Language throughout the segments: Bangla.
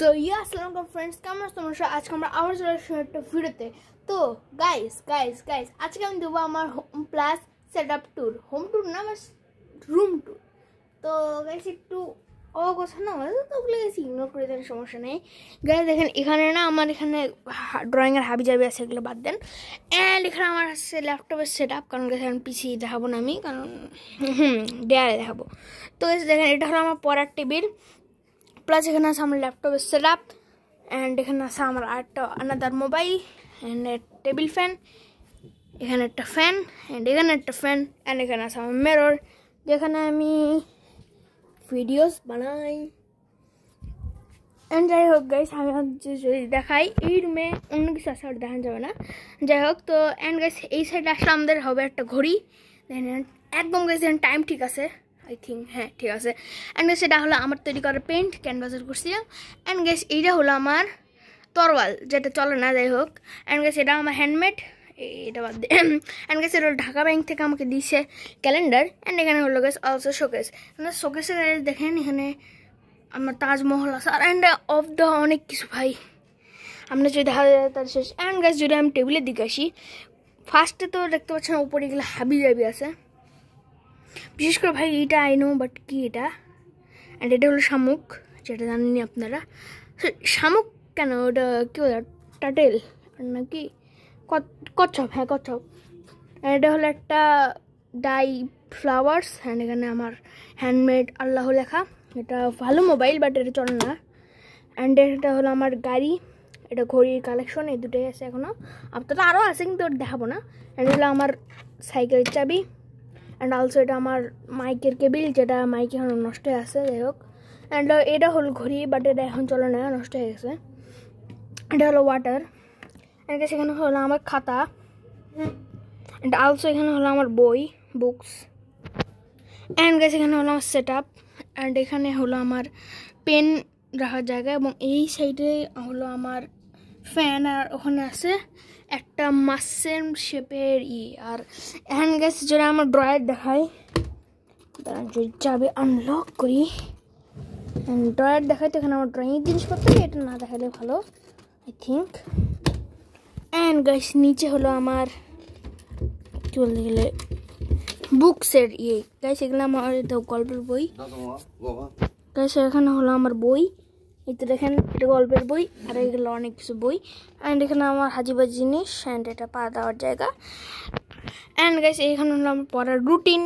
সো আসসালামু আলাইকুম ফ্রেন্ডস, কেমন আছো তোমরা? আজকে আমরা আবার চলে আসছি একটা ভিডিওতে। তো গাইস আজকে আমি দেবো আমার whom plus setup tour, home tour না বাস রুম ট্যুর। তো গাইস একটু কথা না হয় তো ওগুলো গাইস ইগনোর করে দেন, সমস্যা নেই। গাইস দেখেন এখানে না আমার এখানে ড্রয়িংয়ের হাবি জাবি আছে, এগুলো বাদ দেন। অ্যান্ড এখানে আমার আছে ল্যাপটপের সেটআপ, কারণ গাইস এখন পিসি দেখাবো না আমি, কারণ ডেয়ারে দেখাবো। তো গাইস দেখেন এটা হলো আমার পড়ার টেবিল, প্লাস এখানে আছে আমার ল্যাপটপের সেটআপ, অ্যান্ড এখানে আছে আমার আরেকটা another mobile, and table fan, এখানে একটা ফ্যান, অ্যান্ড এখানে একটা ফ্যান, অ্যান্ড এখানে আছে আমার মিরর যেখানে আমি ভিডিওস বানাই। অ্যান্ড যাই হোক গাইস, আমি যদি দেখাই এই রুমে অন্য কিছু আছে আর দেখা যাবে না, যাই হোক। তো অ্যান্ড গাইস এই সাইডে আসলে আমাদের হবে একটা ঘড়ি, একদম গাইস টাইম ঠিক আছে, আই থিঙ্ক, হ্যাঁ ঠিক আছে। অ্যান্ড গাইস এটা হলো আমার তৈরি করা পেন্ট, ক্যানভাসের করছিলাম। অ্যান্ড গাইস এইটা হলো আমার তরোয়াল, যেটা চলে না, যাই হোক। অ্যান্ড গাইস এটা আমার হ্যান্ডমেড, এটা বাদ দিয়ে। অ্যান্ড গাইস এটা ঢাকা ব্যাংক থেকে আমাকে দিয়েছে ক্যালেন্ডার। অ্যান্ড এখানে হলো গাইস অলসো শোকেস, শোকেসে দেখেন এখানে আমার তাজমহল আছে, আর অ্যান্ড অফ দ্য অনেক কিছু ভাই, আমরা যদি দেখা যায় তার শেষ। অ্যান্ড গাইস যদি আমি টেবিলের দিকে আসি, ফার্স্টে তো দেখতে পাচ্ছেন উপরে এগুলো হাবি জাবি আছে, বিশেষ করে ভাই এইটা আই নো, বাট কি এটা? অ্যান্ড এটা হলো শামুক, যেটা জানেনি আপনারা। শামুক কেন, ওটা কী বলে, টাটেল নাকি কচ্ছপ, হ্যাঁ কচ্ছপ। এটা হলো একটা ডাই ফ্লাওয়ার্স, অ্যান্ড এখানে আমার হ্যান্ডমেড আল্লাহ লেখা। এটা ভালো মোবাইল, বাট এটা চলে না। অ্যান্ড এটা হলো আমার গাড়ি, এটা ঘড়ির কালেকশন, এই দুটোই আছে এখনও, আপনারা আরও আছে কিন্তু ওটা দেখাবো না। অ্যান্ড হলো আমার সাইকেলের চাবি, অ্যান্ড অলসো এটা আমার মাইকের কেবিল, যেটা মাইক এখন নষ্ট হয়ে আছে, যাই হোক। অ্যান্ড এটা হলো ঘড়ি, বাট এটা এখন চলে না, নষ্ট হয়ে গেছে। এটা হলো ওয়াটার, অ্যান্ড সেখানে হলো আমার খাতা, অ্যান্ড অলসো এখানে হলো আমার বই, বুকস। অ্যান্ড গাইস এখানে হলো আমার সেট আপ, অ্যান্ড এখানে হলো আমার পেন রাখার জায়গা, এবং এই সাইডে হলো আমার ফ্যান, আর ওখানে আছে একটা মাসের শেপের আর হ্যান্ড গ্যাস। যেটা আমার ড্রয়ার দেখাই, দাঁড়ান যদি চাবি আনলক করি, ড্রয়ার দেখাই, তো এখানে আমার ড্রয়িংয়ের জিনিসপত্র, এটা না দেখালে ভালো আই থিঙ্ক। অ্যান্ড গাইস নিচে হলো আমার কী বলতে গেলে বুকসের গাইস, এগুলো আমার গল্পের বই গাইস। এখানে হলো আমার বই, এই তো দেখেন এটা গল্পের বই, আর এগুলো অনেক কিছু বই। অ্যান্ড এখানে আমার হাজিবার জিনিস, অ্যান্ড এটা পা দেওয়ার জায়গা। অ্যান্ড গাইস এখানে হলো আমার পড়ার রুটিন,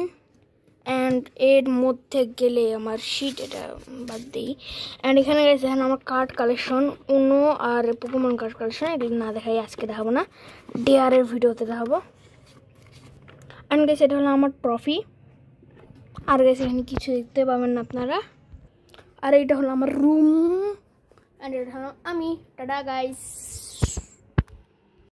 অ্যান্ড এর মধ্যে গেলে আমার শিট, এটা বাদ দিই। অ্যান্ড এখানে গাইস এখানে আমার কার্ড কালেকশন, উনো আর পোকেমন কার্ড কালেকশন, এগুলো না দেখাই, আজকে দেখাবো না, ডেয়ারের ভিডিওতে দেখাবো। অ্যান্ড গাইস এটা হলো আমার ট্রফি, আর গাইস এখানে কিছু দেখতে পাবেন না আপনারা। আর এইটা হলো আমার রুম, অ্যান্ড এটা হলো আমি। Tata guys.